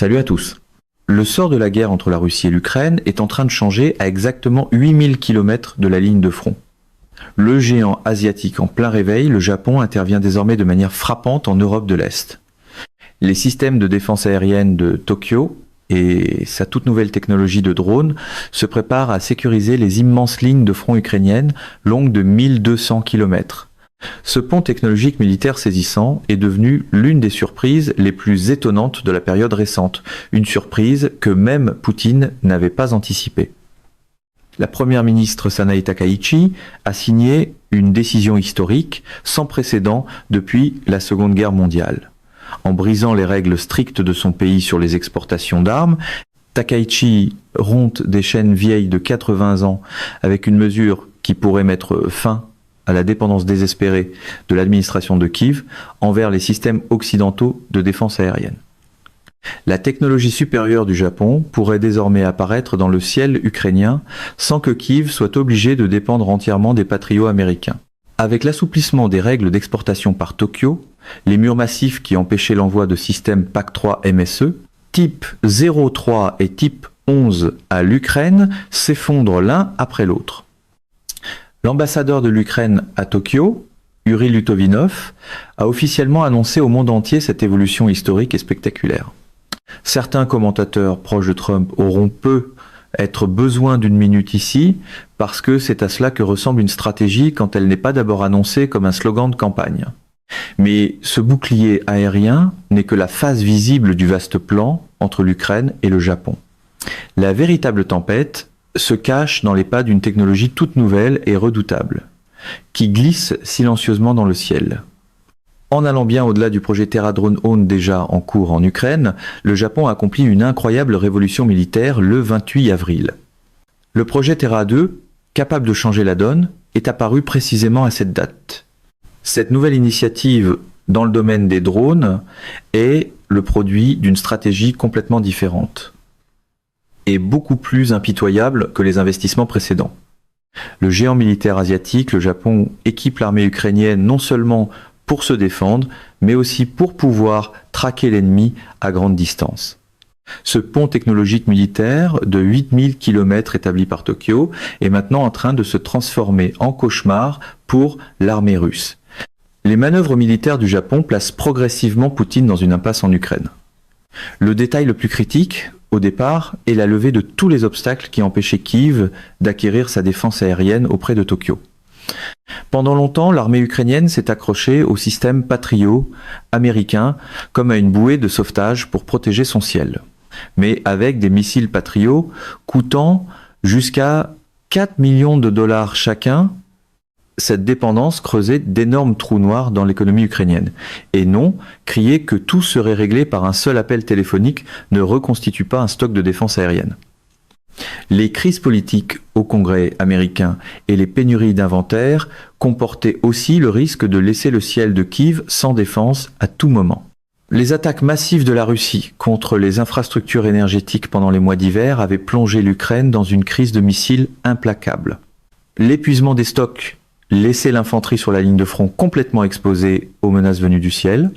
Salut à tous. Le sort de la guerre entre la Russie et l'Ukraine est en train de changer à exactement 8000 km de la ligne de front. Le géant asiatique en plein réveil, le Japon, intervient désormais de manière frappante en Europe de l'Est. Les systèmes de défense aérienne de Tokyo et sa toute nouvelle technologie de drone se préparent à sécuriser les immenses lignes de front ukrainiennes longues de 1200 km. Ce pont technologique militaire saisissant est devenu l'une des surprises les plus étonnantes de la période récente, une surprise que même Poutine n'avait pas anticipée. La première ministre Sanae Takaichi a signé une décision historique sans précédent depuis la Seconde Guerre mondiale. En brisant les règles strictes de son pays sur les exportations d'armes, Takaichi rompt des chaînes vieilles de 80 ans avec une mesure qui pourrait mettre fin à la dépendance désespérée de l'administration de Kiev envers les systèmes occidentaux de défense aérienne. La technologie supérieure du Japon pourrait désormais apparaître dans le ciel ukrainien sans que Kiev soit obligé de dépendre entièrement des Patriots américains. Avec l'assouplissement des règles d'exportation par Tokyo, les murs massifs qui empêchaient l'envoi de systèmes PAC-3 MSE, type 03 et type 11 à l'Ukraine s'effondrent l'un après l'autre. L'ambassadeur de l'Ukraine à Tokyo, Yuri Lutovinov, a officiellement annoncé au monde entier cette évolution historique et spectaculaire. Certains commentateurs proches de Trump auront être besoin d'une minute ici, parce que c'est à cela que ressemble une stratégie quand elle n'est pas d'abord annoncée comme un slogan de campagne. Mais ce bouclier aérien n'est que la face visible du vaste plan entre l'Ukraine et le Japon. La véritable tempête se cache dans les pas d'une technologie toute nouvelle et redoutable, qui glisse silencieusement dans le ciel. En allant bien au-delà du projet Terra Drone Own déjà en cours en Ukraine, le Japon a accompli une incroyable révolution militaire le 28 avril. Le projet Terra 2, capable de changer la donne, est apparu précisément à cette date. Cette nouvelle initiative dans le domaine des drones est le produit d'une stratégie complètement différente et beaucoup plus impitoyable que les investissements précédents. Le géant militaire asiatique, le Japon, équipe l'armée ukrainienne non seulement pour se défendre, mais aussi pour pouvoir traquer l'ennemi à grande distance. Ce pont technologique militaire de 8000 km établi par Tokyo est maintenant en train de se transformer en cauchemar pour l'armée russe. Les manœuvres militaires du Japon placent progressivement Poutine dans une impasse en Ukraine. Le détail le plus critique, au départ, est la levée de tous les obstacles qui empêchaient Kiev d'acquérir sa défense aérienne auprès de Tokyo. Pendant longtemps, l'armée ukrainienne s'est accrochée au système Patriot américain comme à une bouée de sauvetage pour protéger son ciel. Mais avec des missiles Patriot coûtant jusqu'à 4 millions de dollars chacun, cette dépendance creusait d'énormes trous noirs dans l'économie ukrainienne. Et non, crier que tout serait réglé par un seul appel téléphonique ne reconstitue pas un stock de défense aérienne. Les crises politiques au Congrès américain et les pénuries d'inventaire comportaient aussi le risque de laisser le ciel de Kiev sans défense à tout moment. Les attaques massives de la Russie contre les infrastructures énergétiques pendant les mois d'hiver avaient plongé l'Ukraine dans une crise de missiles implacable. L'épuisement des stocks laissait l'infanterie sur la ligne de front complètement exposée aux menaces venues du ciel.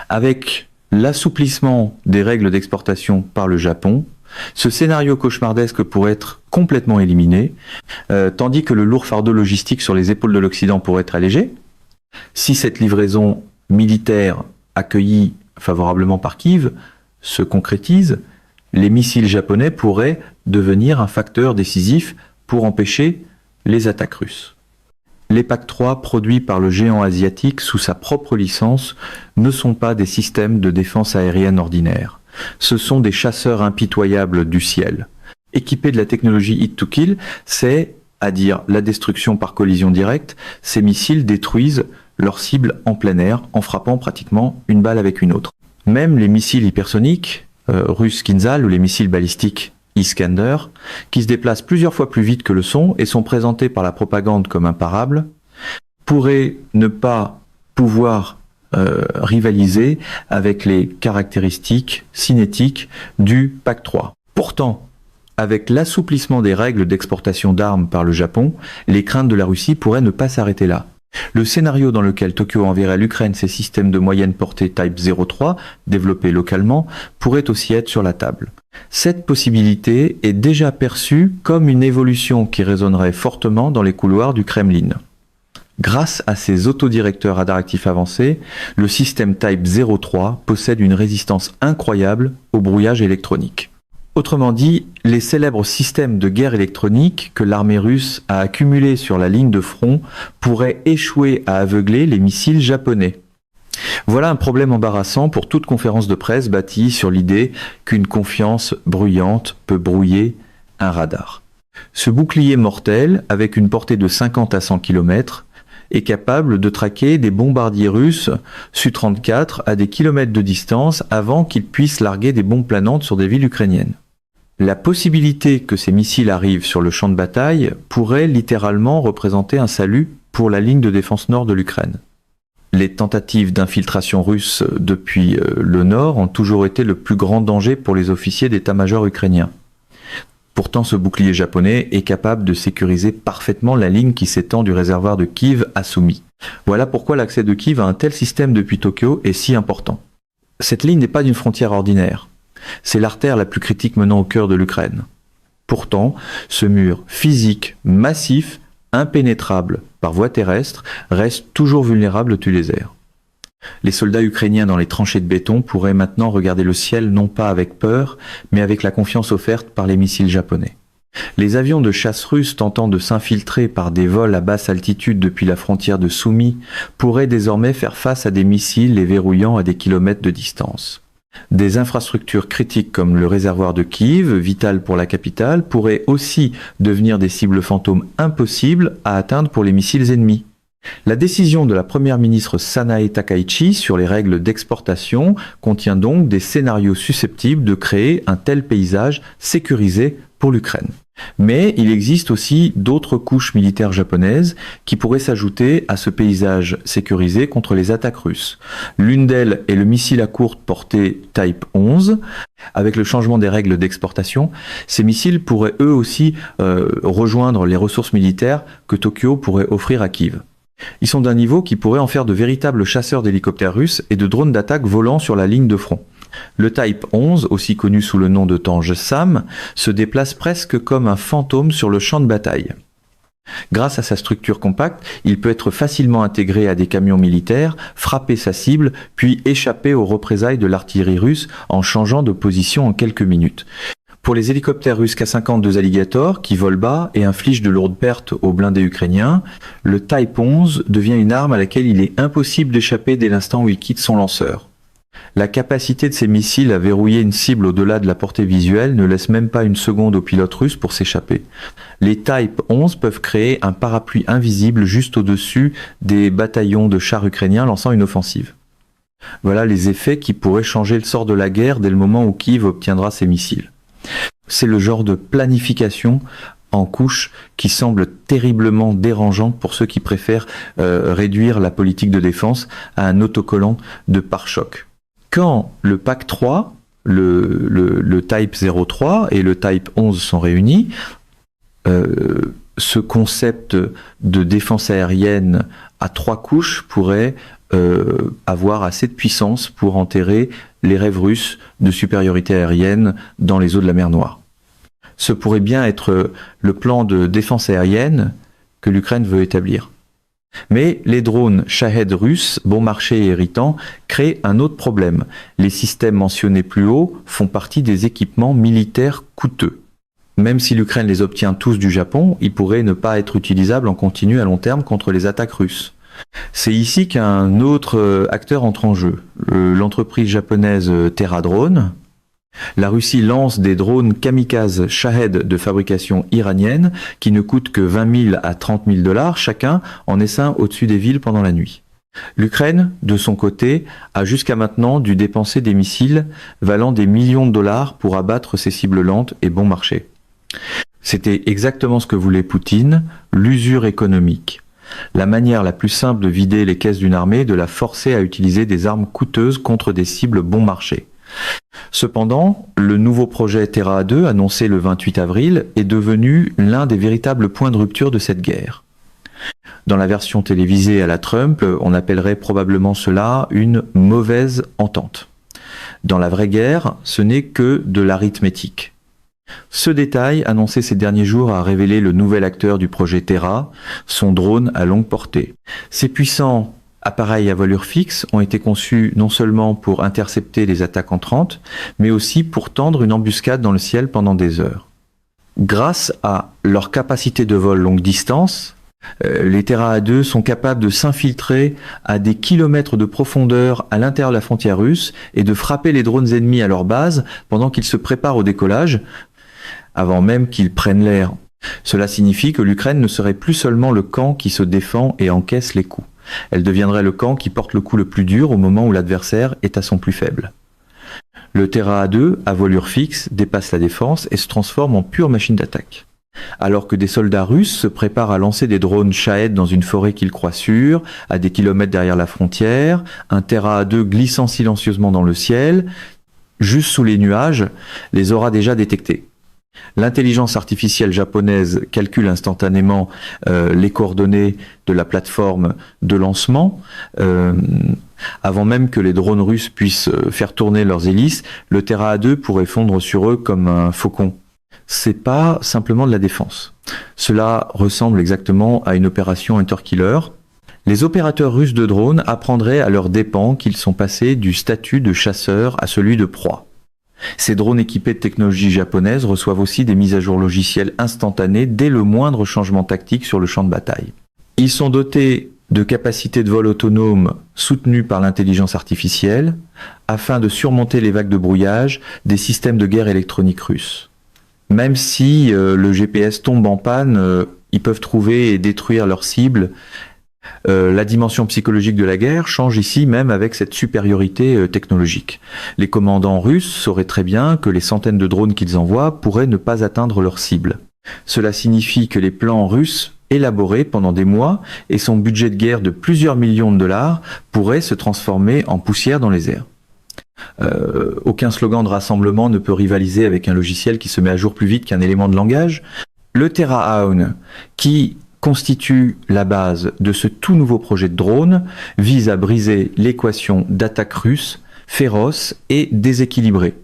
Avec l'assouplissement des règles d'exportation par le Japon, ce scénario cauchemardesque pourrait être complètement éliminé, tandis que le lourd fardeau logistique sur les épaules de l'Occident pourrait être allégé. Si cette livraison militaire accueillie favorablement par Kiev se concrétise, les missiles japonais pourraient devenir un facteur décisif pour empêcher les attaques russes. Les PAC-3 produits par le géant asiatique sous sa propre licence ne sont pas des systèmes de défense aérienne ordinaires. Ce sont des chasseurs impitoyables du ciel. Équipés de la technologie Hit to Kill, c'est-à-dire la destruction par collision directe, ces missiles détruisent leur cible en plein air en frappant pratiquement une balle avec une autre. Même les missiles hypersoniques, russes Kinzhal ou les missiles balistiques Iskander, qui se déplacent plusieurs fois plus vite que le son et sont présentés par la propagande comme imparables, pourraient ne pas pouvoir rivaliser avec les caractéristiques cinétiques du PAC-3. Pourtant, avec l'assouplissement des règles d'exportation d'armes par le Japon, les craintes de la Russie pourraient ne pas s'arrêter là. Le scénario dans lequel Tokyo enverrait à l'Ukraine ses systèmes de moyenne portée Type 03, développés localement, pourrait aussi être sur la table. Cette possibilité est déjà perçue comme une évolution qui résonnerait fortement dans les couloirs du Kremlin. Grâce à ses autodirecteurs radar actifs avancés, le système Type 03 possède une résistance incroyable au brouillage électronique. Autrement dit, les célèbres systèmes de guerre électronique que l'armée russe a accumulés sur la ligne de front pourraient échouer à aveugler les missiles japonais. Voilà un problème embarrassant pour toute conférence de presse bâtie sur l'idée qu'une confiance bruyante peut brouiller un radar. Ce bouclier mortel, avec une portée de 50 à 100 km, est capable de traquer des bombardiers russes Su-34 à des kilomètres de distance avant qu'ils puissent larguer des bombes planantes sur des villes ukrainiennes. La possibilité que ces missiles arrivent sur le champ de bataille pourrait littéralement représenter un salut pour la ligne de défense nord de l'Ukraine. Les tentatives d'infiltration russe depuis le nord ont toujours été le plus grand danger pour les officiers d'état-major ukrainiens. Pourtant, ce bouclier japonais est capable de sécuriser parfaitement la ligne qui s'étend du réservoir de Kiev à Soumy. Voilà pourquoi l'accès de Kiev à un tel système depuis Tokyo est si important. Cette ligne n'est pas d'une frontière ordinaire. C'est l'artère la plus critique menant au cœur de l'Ukraine. Pourtant, ce mur physique, massif, impénétrable par voie terrestre, reste toujours vulnérable depuis les airs. Les soldats ukrainiens dans les tranchées de béton pourraient maintenant regarder le ciel non pas avec peur, mais avec la confiance offerte par les missiles japonais. Les avions de chasse russes tentant de s'infiltrer par des vols à basse altitude depuis la frontière de Soumy pourraient désormais faire face à des missiles les verrouillant à des kilomètres de distance. Des infrastructures critiques comme le réservoir de Kiev, vital pour la capitale, pourraient aussi devenir des cibles fantômes impossibles à atteindre pour les missiles ennemis. La décision de la première ministre Sanae Takaichi sur les règles d'exportation contient donc des scénarios susceptibles de créer un tel paysage sécurisé pour l'Ukraine. Mais il existe aussi d'autres couches militaires japonaises qui pourraient s'ajouter à ce paysage sécurisé contre les attaques russes. L'une d'elles est le missile à courte portée Type 11. Avec le changement des règles d'exportation, ces missiles pourraient eux aussi rejoindre les ressources militaires que Tokyo pourrait offrir à Kiev. Ils sont d'un niveau qui pourrait en faire de véritables chasseurs d'hélicoptères russes et de drones d'attaque volant sur la ligne de front. Le Type 11, aussi connu sous le nom de Tange Sam, se déplace presque comme un fantôme sur le champ de bataille. Grâce à sa structure compacte, il peut être facilement intégré à des camions militaires, frapper sa cible, puis échapper aux représailles de l'artillerie russe en changeant de position en quelques minutes. Pour les hélicoptères russes K-52 Alligator, qui volent bas et infligent de lourdes pertes aux blindés ukrainiens, le Type 11 devient une arme à laquelle il est impossible d'échapper dès l'instant où il quitte son lanceur. La capacité de ces missiles à verrouiller une cible au-delà de la portée visuelle ne laisse même pas une seconde aux pilotes russes pour s'échapper. Les Type 11 peuvent créer un parapluie invisible juste au-dessus des bataillons de chars ukrainiens lançant une offensive. Voilà les effets qui pourraient changer le sort de la guerre dès le moment où Kiev obtiendra ces missiles. C'est le genre de planification en couche qui semble terriblement dérangeante pour ceux qui préfèrent réduire la politique de défense à un autocollant de pare-choc. Quand le Pack 3, le Type 03 et le Type 11 sont réunis, ce concept de défense aérienne à 3 couches pourrait avoir assez de puissance pour enterrer les rêves russes de supériorité aérienne dans les eaux de la mer Noire. Ce pourrait bien être le plan de défense aérienne que l'Ukraine veut établir. Mais les drones Shahed russes, bon marché et irritants, créent un autre problème. Les systèmes mentionnés plus haut font partie des équipements militaires coûteux. Même si l'Ukraine les obtient tous du Japon, ils pourraient ne pas être utilisables en continu à long terme contre les attaques russes. C'est ici qu'un autre acteur entre en jeu, l'entreprise japonaise TerraDrone. La Russie lance des drones kamikazes Shahed de fabrication iranienne qui ne coûtent que 20 000 à 30 000 $ chacun en essaim au-dessus des villes pendant la nuit. L'Ukraine, de son côté, a jusqu'à maintenant dû dépenser des missiles valant des millions de dollars pour abattre ces cibles lentes et bon marché. C'était exactement ce que voulait Poutine, l'usure économique. La manière la plus simple de vider les caisses d'une armée est de la forcer à utiliser des armes coûteuses contre des cibles bon marché. Cependant, le nouveau projet Terra 2, annoncé le 28 avril, est devenu l'un des véritables points de rupture de cette guerre. Dans la version télévisée à la Trump, on appellerait probablement cela une mauvaise entente. Dans la vraie guerre, ce n'est que de l'arithmétique. Ce détail, annoncé ces derniers jours, a révélé le nouvel acteur du projet Terra, son drone à longue portée. Ces puissants appareils à voilure fixe ont été conçus non seulement pour intercepter les attaques entrantes, mais aussi pour tendre une embuscade dans le ciel pendant des heures. Grâce à leur capacité de vol longue distance, les Terra A2 sont capables de s'infiltrer à des kilomètres de profondeur à l'intérieur de la frontière russe et de frapper les drones ennemis à leur base pendant qu'ils se préparent au décollage, avant même qu'ils prennent l'air. Cela signifie que l'Ukraine ne serait plus seulement le camp qui se défend et encaisse les coups. Elle deviendrait le camp qui porte le coup le plus dur au moment où l'adversaire est à son plus faible. Le Terra A2, à voilure fixe, dépasse la défense et se transforme en pure machine d'attaque. Alors que des soldats russes se préparent à lancer des drones Shahed dans une forêt qu'ils croient sûre, à des kilomètres derrière la frontière, un Terra A2 glissant silencieusement dans le ciel, juste sous les nuages, les aura déjà détectés. L'intelligence artificielle japonaise calcule instantanément les coordonnées de la plateforme de lancement. Avant même que les drones russes puissent faire tourner leurs hélices, le Terra A2 pourrait fondre sur eux comme un faucon. C'est pas simplement de la défense. Cela ressemble exactement à une opération Hunter-Killer. Les opérateurs russes de drones apprendraient à leurs dépens qu'ils sont passés du statut de chasseur à celui de proie. Ces drones équipés de technologies japonaises reçoivent aussi des mises à jour logicielles instantanées dès le moindre changement tactique sur le champ de bataille. Ils sont dotés de capacités de vol autonomes soutenues par l'intelligence artificielle afin de surmonter les vagues de brouillage des systèmes de guerre électronique russes. Même si le GPS tombe en panne, ils peuvent trouver et détruire leurs cibles. La dimension psychologique de la guerre change ici même avec cette supériorité technologique. Les commandants russes sauraient très bien que les centaines de drones qu'ils envoient pourraient ne pas atteindre leur cible. Cela signifie que les plans russes élaborés pendant des mois et son budget de guerre de plusieurs millions de dollars pourraient se transformer en poussière dans les airs. Aucun slogan de rassemblement ne peut rivaliser avec un logiciel qui se met à jour plus vite qu'un élément de langage. Le Terra A1, qui constitue la base de ce tout nouveau projet de drone, vise à briser l'équation d'attaque russe, féroce et déséquilibrée.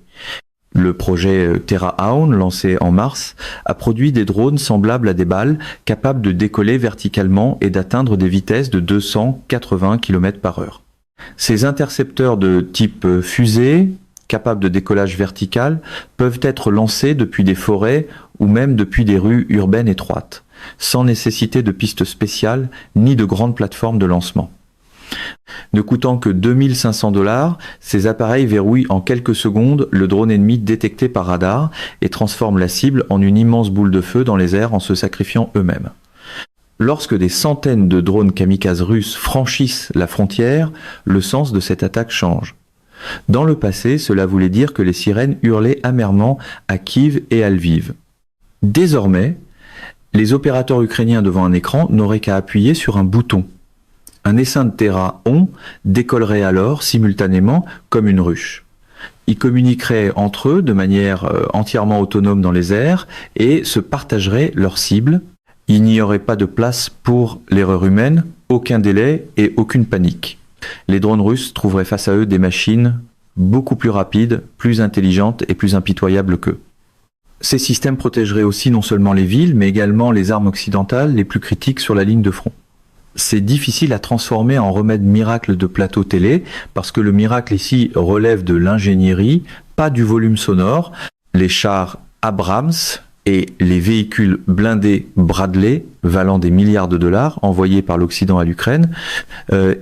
Le projet Terra A1, lancé en mars, a produit des drones semblables à des balles, capables de décoller verticalement et d'atteindre des vitesses de 280 km/h. Ces intercepteurs de type fusée, capables de décollage vertical, peuvent être lancés depuis des forêts ou même depuis des rues urbaines étroites, sans nécessité de pistes spéciales ni de grandes plateformes de lancement. Ne coûtant que 2 500 $, ces appareils verrouillent en quelques secondes le drone ennemi détecté par radar et transforment la cible en une immense boule de feu dans les airs en se sacrifiant eux-mêmes. Lorsque des centaines de drones kamikazes russes franchissent la frontière, le sens de cette attaque change. Dans le passé, cela voulait dire que les sirènes hurlaient amèrement à Kiev et à Lviv. Désormais, les opérateurs ukrainiens devant un écran n'auraient qu'à appuyer sur un bouton. Un essaim de Terra A1 décollerait alors simultanément comme une ruche. Ils communiqueraient entre eux de manière entièrement autonome dans les airs et se partageraient leurs cibles. Il n'y aurait pas de place pour l'erreur humaine, aucun délai et aucune panique. Les drones russes trouveraient face à eux des machines beaucoup plus rapides, plus intelligentes et plus impitoyables qu'eux. Ces systèmes protégeraient aussi non seulement les villes, mais également les armes occidentales les plus critiques sur la ligne de front. C'est difficile à transformer en remède miracle de plateau télé, parce que le miracle ici relève de l'ingénierie, pas du volume sonore. Les chars Abrams et les véhicules blindés Bradley, valant des milliards de dollars, envoyés par l'Occident à l'Ukraine,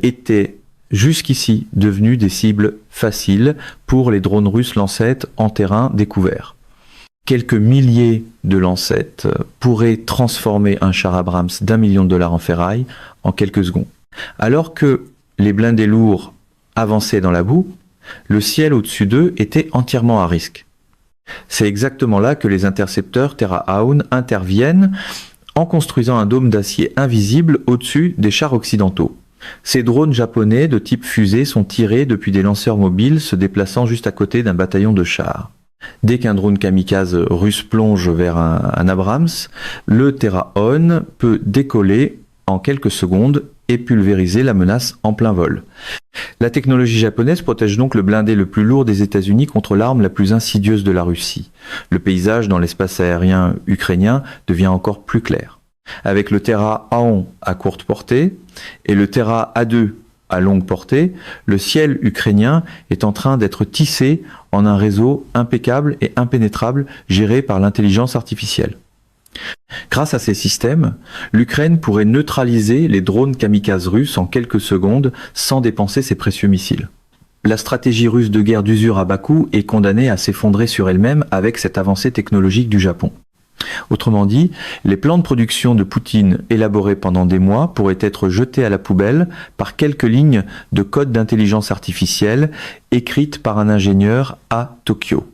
étaient jusqu'ici devenus des cibles faciles pour les drones russes Lancet en terrain découvert. Quelques milliers de Lancet pourraient transformer un char Abrams d'1 million de $ en ferraille en quelques secondes. Alors que les blindés lourds avançaient dans la boue, le ciel au-dessus d'eux était entièrement à risque. C'est exactement là que les intercepteurs Terra A1 interviennent en construisant un dôme d'acier invisible au-dessus des chars occidentaux. Ces drones japonais de type fusée sont tirés depuis des lanceurs mobiles se déplaçant juste à côté d'un bataillon de chars. Dès qu'un drone kamikaze russe plonge vers un Abrams, le Terra A1 peut décoller en quelques secondes et pulvériser la menace en plein vol. La technologie japonaise protège donc le blindé le plus lourd des États-Unis contre l'arme la plus insidieuse de la Russie. Le paysage dans l'espace aérien ukrainien devient encore plus clair. Avec le Terra A1 à courte portée et le Terra A2 à longue portée, le ciel ukrainien est en train d'être tissé en un réseau impeccable et impénétrable géré par l'intelligence artificielle. Grâce à ces systèmes, l'Ukraine pourrait neutraliser les drones kamikazes russes en quelques secondes sans dépenser ses précieux missiles. La stratégie russe de guerre d'usure à Bakou est condamnée à s'effondrer sur elle-même avec cette avancée technologique du Japon. Autrement dit, les plans de production de Poutine élaborés pendant des mois pourraient être jetés à la poubelle par quelques lignes de code d'intelligence artificielle écrites par un ingénieur à Tokyo.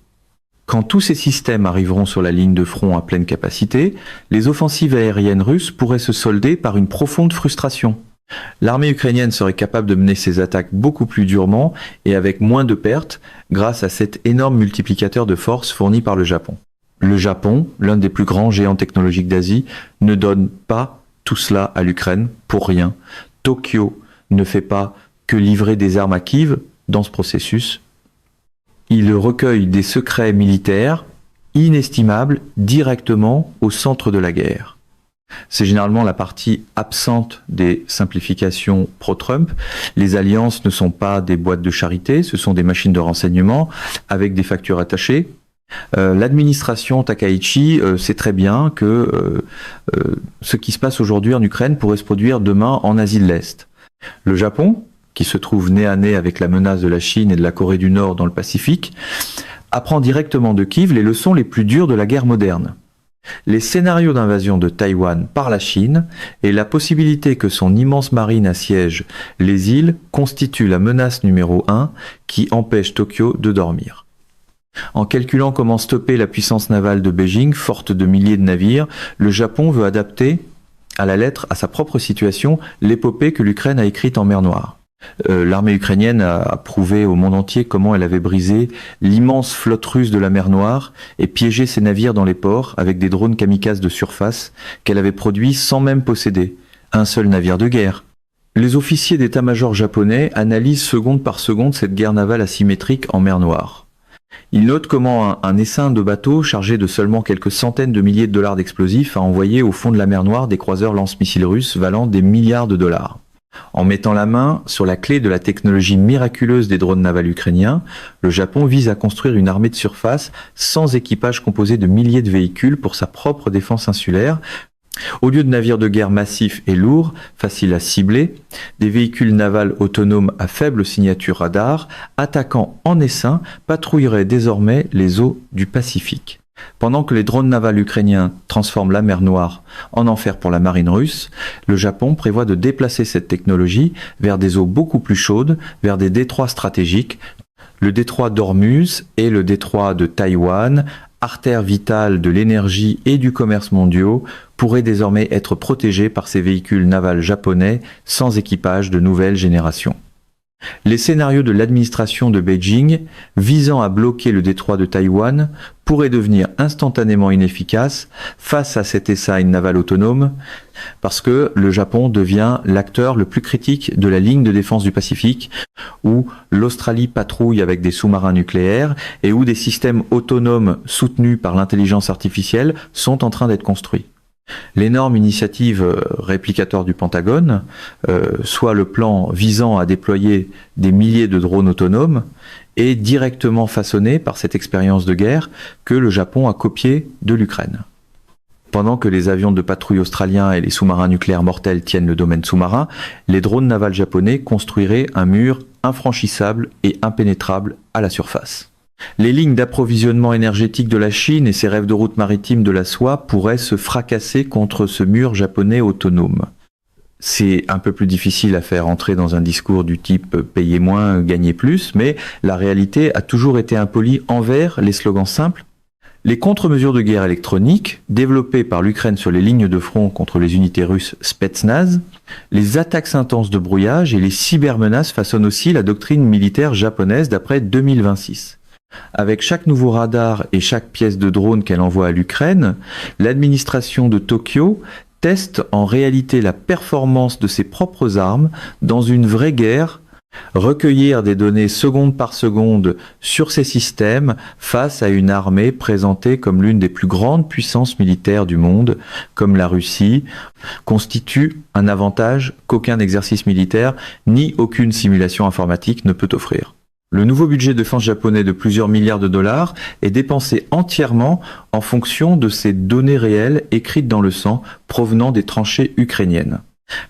Quand tous ces systèmes arriveront sur la ligne de front à pleine capacité, les offensives aériennes russes pourraient se solder par une profonde frustration. L'armée ukrainienne serait capable de mener ses attaques beaucoup plus durement et avec moins de pertes grâce à cet énorme multiplicateur de force fourni par le Japon. Le Japon, l'un des plus grands géants technologiques d'Asie, ne donne pas tout cela à l'Ukraine pour rien. Tokyo ne fait pas que livrer des armes à Kiev dans ce processus. Il recueille des secrets militaires inestimables directement au centre de la guerre. C'est généralement la partie absente des simplifications pro-Trump. Les alliances ne sont pas des boîtes de charité, ce sont des machines de renseignement avec des factures attachées. L'administration Takaichi sait très bien que ce qui se passe aujourd'hui en Ukraine pourrait se produire demain en Asie de l'Est. Le Japon, qui se trouve nez à nez avec la menace de la Chine et de la Corée du Nord dans le Pacifique, apprend directement de Kiev les leçons les plus dures de la guerre moderne. Les scénarios d'invasion de Taïwan par la Chine et la possibilité que son immense marine assiège les îles constituent la menace numéro 1 qui empêche Tokyo de dormir. En calculant comment stopper la puissance navale de Beijing, forte de milliers de navires, le Japon veut adapter à la lettre à sa propre situation l'épopée que l'Ukraine a écrite en mer Noire. L'armée ukrainienne a prouvé au monde entier comment elle avait brisé l'immense flotte russe de la mer Noire et piégé ses navires dans les ports avec des drones kamikazes de surface qu'elle avait produits sans même posséder un seul navire de guerre. Les officiers d'état-major japonais analysent seconde par seconde cette guerre navale asymétrique en mer Noire. Ils notent comment un essaim de bateaux chargé de seulement quelques centaines de milliers de dollars d'explosifs a envoyé au fond de la mer Noire des croiseurs lance-missiles russes valant des milliards de dollars. En mettant la main sur la clé de la technologie miraculeuse des drones navals ukrainiens, le Japon vise à construire une armée de surface sans équipage composé de milliers de véhicules pour sa propre défense insulaire. Au lieu de navires de guerre massifs et lourds, faciles à cibler, des véhicules navals autonomes à faible signature radar, attaquant en essaim, patrouilleraient désormais les eaux du Pacifique. Pendant que les drones navals ukrainiens transforment la mer Noire en enfer pour la marine russe, le Japon prévoit de déplacer cette technologie vers des eaux beaucoup plus chaudes, vers des détroits stratégiques, le détroit d'Ormuz et le détroit de Taïwan, artères vitales de l'énergie et du commerce mondiaux, pourraient désormais être protégés par ces véhicules navals japonais sans équipage de nouvelle génération. Les scénarios de l'administration de Beijing visant à bloquer le détroit de Taïwan pourraient devenir instantanément inefficaces face à cet essaim naval autonome parce que le Japon devient l'acteur le plus critique de la ligne de défense du Pacifique où l'Australie patrouille avec des sous-marins nucléaires et où des systèmes autonomes soutenus par l'intelligence artificielle sont en train d'être construits. L'énorme initiative réplicateur du Pentagone, soit le plan visant à déployer des milliers de drones autonomes, est directement façonné par cette expérience de guerre que le Japon a copiée de l'Ukraine. Pendant que les avions de patrouille australiens et les sous-marins nucléaires mortels tiennent le domaine sous-marin, les drones navals japonais construiraient un mur infranchissable et impénétrable à la surface. Les lignes d'approvisionnement énergétique de la Chine et ses rêves de route maritime de la soie pourraient se fracasser contre ce mur japonais autonome. C'est un peu plus difficile à faire entrer dans un discours du type « payer moins, gagner plus », mais la réalité a toujours été impolie envers les slogans simples. Les contre-mesures de guerre électroniques, développées par l'Ukraine sur les lignes de front contre les unités russes Spetsnaz, les attaques intenses de brouillage et les cybermenaces façonnent aussi la doctrine militaire japonaise d'après 2026. Avec chaque nouveau radar et chaque pièce de drone qu'elle envoie à l'Ukraine, l'administration de Tokyo teste en réalité la performance de ses propres armes dans une vraie guerre, recueillir des données seconde par seconde sur ces systèmes face à une armée présentée comme l'une des plus grandes puissances militaires du monde, comme la Russie, constitue un avantage qu'aucun exercice militaire ni aucune simulation informatique ne peut offrir. Le nouveau budget de défense japonais de plusieurs milliards de dollars est dépensé entièrement en fonction de ces données réelles écrites dans le sang provenant des tranchées ukrainiennes.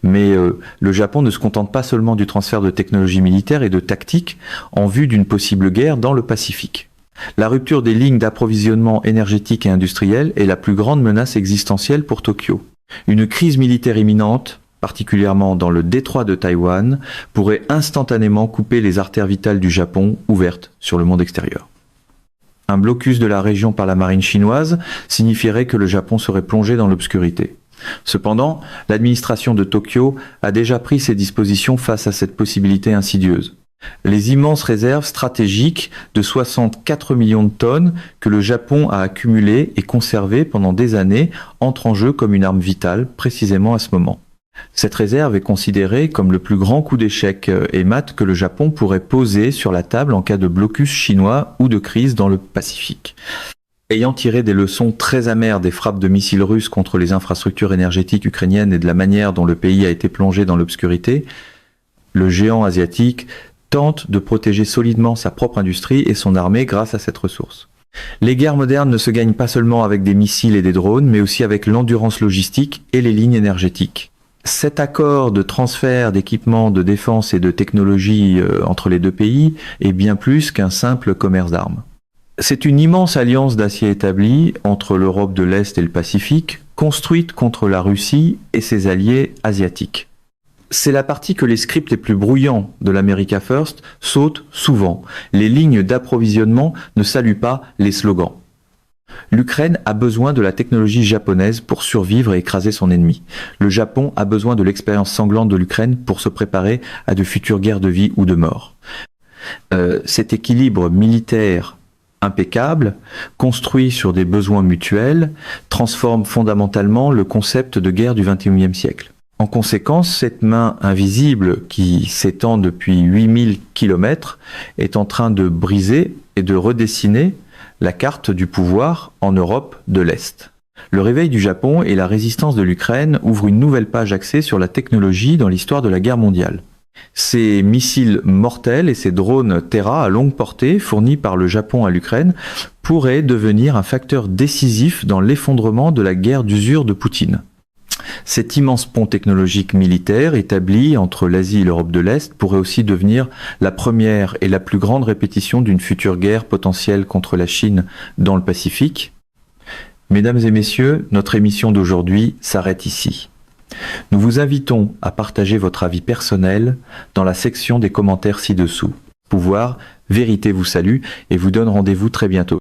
Mais le Japon ne se contente pas seulement du transfert de technologies militaires et de tactiques en vue d'une possible guerre dans le Pacifique. La rupture des lignes d'approvisionnement énergétique et industriel est la plus grande menace existentielle pour Tokyo. Une crise militaire imminente, particulièrement dans le détroit de Taïwan, pourrait instantanément couper les artères vitales du Japon ouvertes sur le monde extérieur. Un blocus de la région par la marine chinoise signifierait que le Japon serait plongé dans l'obscurité. Cependant, l'administration de Tokyo a déjà pris ses dispositions face à cette possibilité insidieuse. Les immenses réserves stratégiques de 64 millions de tonnes que le Japon a accumulées et conservées pendant des années entrent en jeu comme une arme vitale précisément à ce moment. Cette réserve est considérée comme le plus grand coup d'échec et mat que le Japon pourrait poser sur la table en cas de blocus chinois ou de crise dans le Pacifique. Ayant tiré des leçons très amères des frappes de missiles russes contre les infrastructures énergétiques ukrainiennes et de la manière dont le pays a été plongé dans l'obscurité, le géant asiatique tente de protéger solidement sa propre industrie et son armée grâce à cette ressource. Les guerres modernes ne se gagnent pas seulement avec des missiles et des drones, mais aussi avec l'endurance logistique et les lignes énergétiques. Cet accord de transfert d'équipements de défense et de technologie entre les deux pays est bien plus qu'un simple commerce d'armes. C'est une immense alliance d'acier établie entre l'Europe de l'Est et le Pacifique, construite contre la Russie et ses alliés asiatiques. C'est la partie que les scripts les plus bruyants de l'America First sautent souvent. Les lignes d'approvisionnement ne saluent pas les slogans. L'Ukraine a besoin de la technologie japonaise pour survivre et écraser son ennemi. Le Japon a besoin de l'expérience sanglante de l'Ukraine pour se préparer à de futures guerres de vie ou de mort. Cet équilibre militaire impeccable, construit sur des besoins mutuels, transforme fondamentalement le concept de guerre du XXIe siècle. En conséquence, cette main invisible qui s'étend depuis 8000 km est en train de briser et de redessiner la carte du pouvoir en Europe de l'Est. Le réveil du Japon et la résistance de l'Ukraine ouvrent une nouvelle page axée sur la technologie dans l'histoire de la guerre mondiale. Ces missiles mortels et ces drones Terra à longue portée fournis par le Japon à l'Ukraine pourraient devenir un facteur décisif dans l'effondrement de la guerre d'usure de Poutine. Cet immense pont technologique militaire établi entre l'Asie et l'Europe de l'Est pourrait aussi devenir la première et la plus grande répétition d'une future guerre potentielle contre la Chine dans le Pacifique. Mesdames et messieurs, notre émission d'aujourd'hui s'arrête ici. Nous vous invitons à partager votre avis personnel dans la section des commentaires ci-dessous. Pouvoir, Vérité vous salue et vous donne rendez-vous très bientôt.